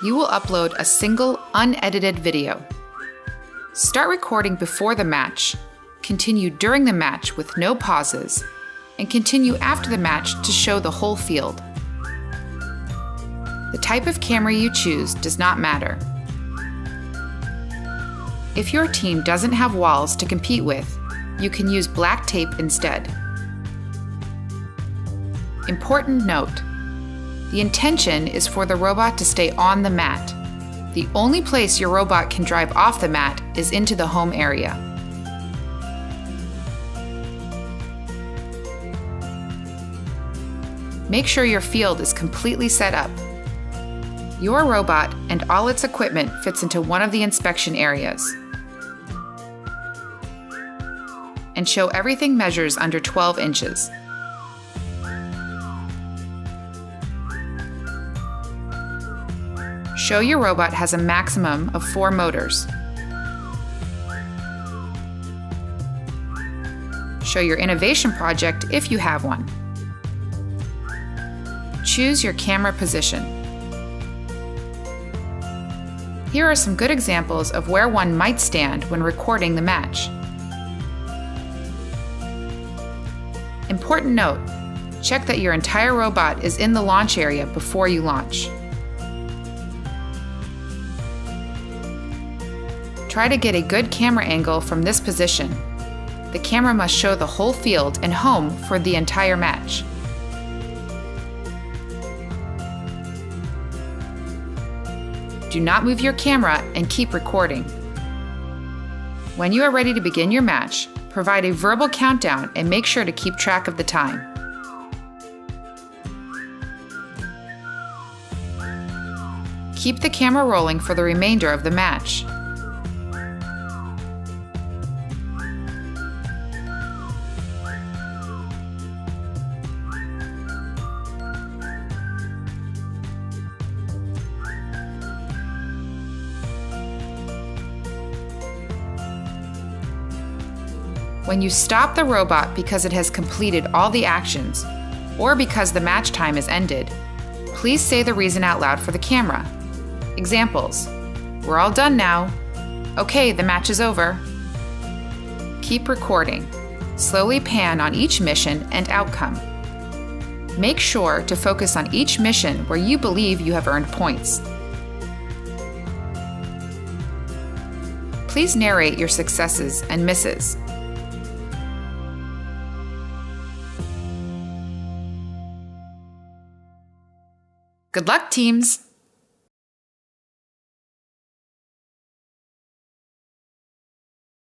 you will upload a single unedited video. Start recording before the match, continue during the match with no pauses, and continue after the match to show the whole field. The type of camera you choose does not matter. If your team doesn't have walls to compete with, you can use black tape instead. Important note: the intention is for the robot to stay on the mat. The only place your robot can drive off the mat is into the home area. Make sure your field is completely set up. Your robot and all its equipment fits into one of the inspection areas. And show everything measures under 12 inches. Show your robot has a maximum of 4 motors. Show your innovation project if you have one. Choose your camera position. Here are some good examples of where one might stand when recording the match. Important note: check that your entire robot is in the launch area before you launch. Try to get a good camera angle from this position. The camera must show the whole field and home for the entire match. Do not move your camera and keep recording. When you are ready to begin your match, provide a verbal countdown and make sure to keep track of the time. Keep the camera rolling for the remainder of the match. When you stop the robot because it has completed all the actions, or because the match time is ended, please say the reason out loud for the camera. Examples: "We're all done now." "Okay, the match is over." Keep recording. Slowly pan on each mission and outcome. Make sure to focus on each mission where you believe you have earned points. Please narrate your successes and misses. Good luck, teams!